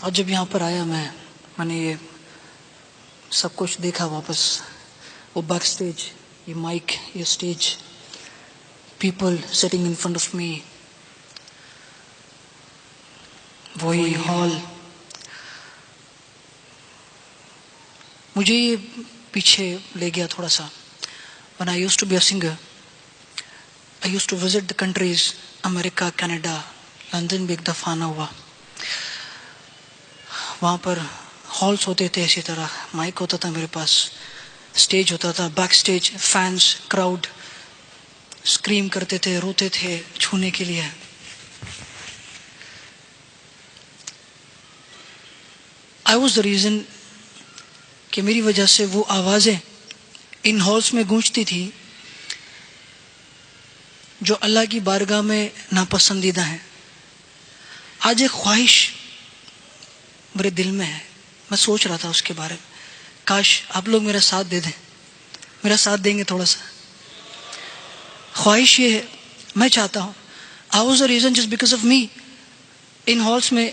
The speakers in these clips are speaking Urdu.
اور جب یہاں پر آیا میں نے یہ سب کچھ دیکھا واپس، وہ بیک سٹیج، یہ مائک، یہ stage, people sitting in front of me, وہی ہال، مجھے یہ پیچھے لے گیا تھوڑا سا. When I used to be a singer, I used to visit the countries America, Canada, London بھی ایک دفعہ آنا ہوا. وہاں پر ہالس ہوتے تھے، اسی طرح مائک ہوتا تھا میرے پاس، سٹیج ہوتا تھا، back stage, fans, crowd scream کرتے تھے، روتے تھے چھونے کے لیے. I was the reason کہ میری وجہ سے وہ آوازیں ان ہالس میں گونجتی تھی جو اللہ کی بارگاہ میں ناپسندیدہ ہیں. آج ایک خواہش میرے دل میں ہے، میں سوچ رہا تھا اس کے بارے میں، کاش آپ لوگ میرا ساتھ دے دیں، میرا ساتھ دیں گے تھوڑا سا. خواہش یہ ہے، میں چاہتا ہوں I was the reason just because of me in halls میں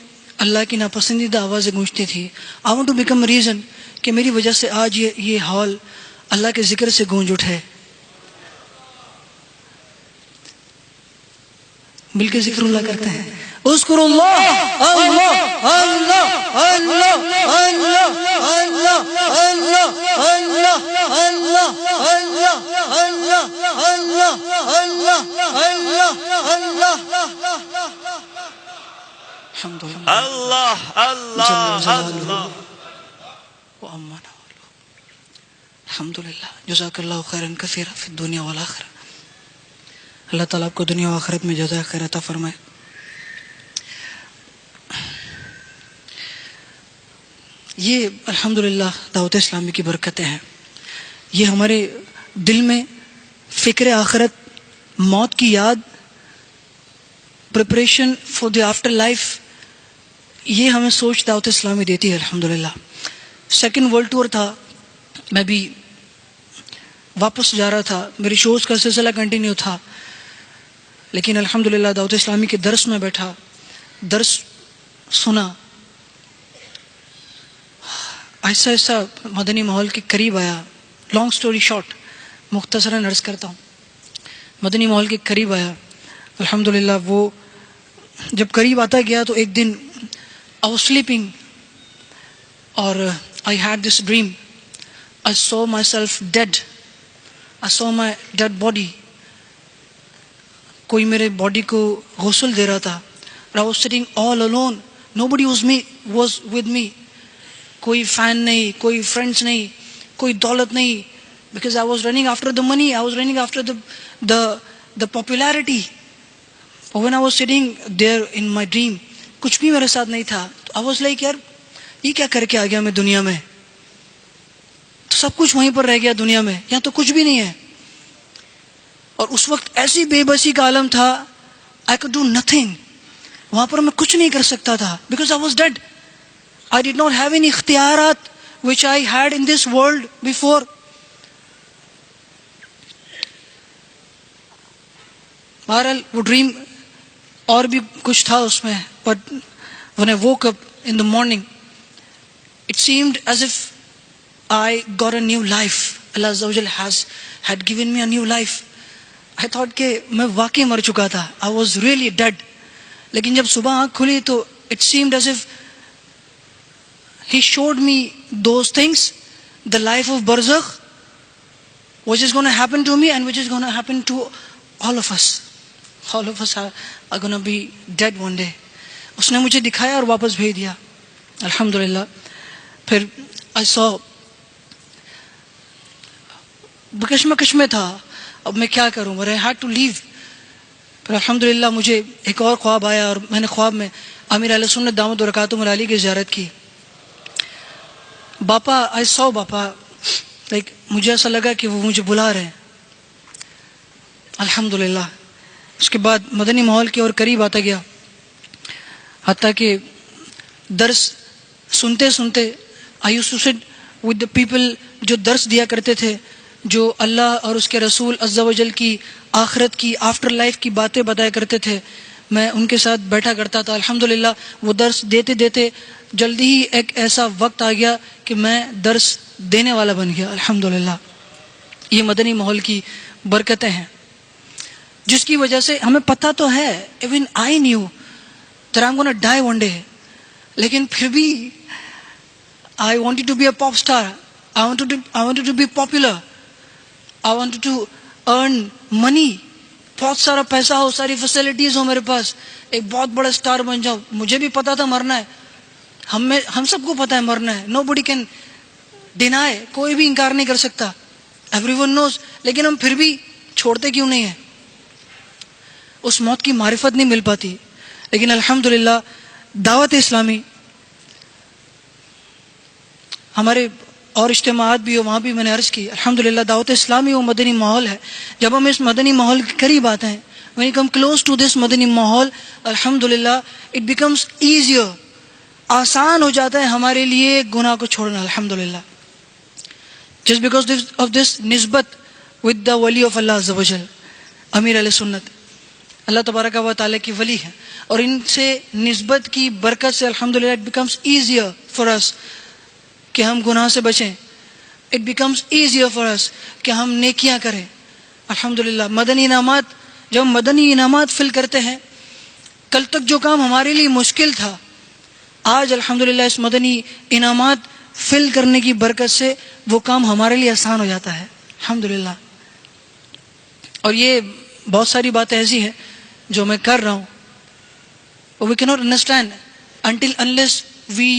اللہ کی ناپسندیدہ آوازیں گونجتی تھی. I want to become a reason کہ میری وجہ سے آج یہ ہال اللہ کے ذکر سے گونج اٹھے. مل کے ذکر اللہ کرتے ہیں، اذکر اللہ اللہ اللہ اللہ اللہ اللہ اللہ اللہ اللہ اللہ اللہ الحمدللہ اللہ اللہ اللہ. الحمدللہ. جزاک اللہ خیرا کثیرا فی الدنیا والآخرہ. اللہ تعالیٰ آپ کو دنیا و آخرت میں جزائے خیر عطا فرمائے. یہ الحمدللہ دعوت اسلامی کی برکتیں ہیں. یہ ہمارے دل میں فکر آخرت، موت کی یاد، preparation for the after life, یہ ہمیں سوچ دعوت اسلامی دیتی ہے الحمدللہ. سیکنڈ ورلڈ ٹور تھا، میں بھی واپس جا رہا تھا، میرے شوز کا سلسلہ کنٹینیو تھا، لیکن الحمدللہ دعوت اسلامی کے درس میں بیٹھا، درس سنا، ایسا ایسا مدنی ماحول کے قریب آیا. لانگ سٹوری شارٹ، مختصراً عرض کرتا ہوں، مدنی ماحول کے قریب آیا. الحمدللہ وہ جب قریب آتا گیا تو ایک دن I was sleeping اور I had this dream. I saw myself dead. I saw my dead body. کوئی میرے باڈی کو غسل دے رہا تھا. I was sitting all alone. Nobody was with me. کوئی فین نہیں، کوئی فرینڈس نہیں، کوئی دولت نہیں. Because I was running after the money. I was running after the popularity. But when I was sitting there in my dream, کچھ بھی میرے ساتھ نہیں تھا. I was like یار یہ کیا کر کے آ گیا میں دنیا میں؟ تو سب کچھ وہیں پر رہ گیا دنیا میں، یہاں تو کچھ بھی نہیں ہے. اور اس وقت ایسی بے بسی کا عالم تھا، I could do nothing. وہاں پر میں کچھ نہیں کر سکتا تھا because I was dead. I did not have any اختیارات which I had in this world before. بہرحال وہ ڈریم اور بھی کچھ تھا اس میں. But when I woke up in the morning, it seemed as if I got a new life. Allah Azza wa Jal had given me a new life. I thought کہ میں واقعی مر چکا تھا. I was really dead. لیکن جب صبح آنکھ کھلی تو it seemed as if He showed me those things, the life of barzakh, which is going to happen to me and which is going to happen to all of us. All of us are going to be dead one day. اس نے مجھے دکھایا اور واپس بھیج دیا الحمدللہ. پھر I saw بکشمکش میں تھا، اب میں کیا کروں، but I had to leave. پھر الحمدللہ مجھے ایک اور خواب آیا اور میں نے خواب میں امیر اہل سنت دامت برکاتہم العالی کی زیارت کی. باپا I saw باپا، like مجھے ایسا لگا کہ وہ مجھے بلا رہے ہیں الحمدللہ. اس کے بعد مدنی ماحول کے اور قریب آتا گیا، حتیٰ کہ درس سنتے سنتے I used to sit with the people جو درس دیا کرتے تھے، جو اللہ اور اس کے رسول عز و جل کی آخرت کی آفٹر لائف کی باتیں بتایا کرتے تھے. میں ان کے ساتھ بیٹھا کرتا تھا. الحمدللہ وہ درس دیتے دیتے جلدی ہی ایک ایسا وقت آ گیا کہ میں درس دینے والا بن گیا. الحمدللہ یہ مدنی ماحول کی برکتیں ہیں جس کی وجہ سے ہمیں پتہ تو ہے, even I knew that I'm gonna die one day, لیکن پھر بھی I wanted to be a pop star. I wanted to be popular. I wanted to earn money. بہت سارا پیسہ ہو, ساری فیسلٹیز ہو میرے پاس, ایک بہت بڑا اسٹار بن جاؤ. مجھے بھی پتا تھا مرنا ہے, ہم سب کو پتا ہے مرنا ہے. nobody can deny, کوئی بھی انکار نہیں کر سکتا. everyone knows. لیکن ہم پھر بھی چھوڑتے کیوں نہیں ہیں؟ اس موت کی معرفت نہیں مل پاتی. لیکن الحمدللہ دعوت اسلامی, ہمارے اور اجتماعات بھی ہو, وہاں بھی میں نے عرض کی, الحمدللہ دعوت اسلامی وہ مدنی ماحول ہے. جب ہم اس مدنی ماحول کے قریب آتے ہیں, when you come close to this مدنی ماحول, الحمدللہ it becomes easier, آسان ہو جاتا ہے ہمارے لیے گناہ کو چھوڑنا. الحمدللہ just because of this نسبت with the wali of Allah عز و جل, امیر علیہ سنت, اللہ تبارک و تعالیٰ کی ولی ہے, اور ان سے نسبت کی برکت سے الحمدللہ it becomes easier for us کہ ہم گناہ سے بچیں. it becomes easier for us کہ ہم نیکیاں کریں. الحمدللہ مدنی انعامات, جب ہم مدنی انعامات فل کرتے ہیں, کل تک جو کام ہمارے لیے مشکل تھا, آج الحمدللہ اس مدنی انعامات فل کرنے کی برکت سے وہ کام ہمارے لیے آسان ہو جاتا ہے. الحمدللہ. اور یہ بہت ساری باتیں ایسی ہیں جو میں کر رہا ہوں, we cannot understand until unless we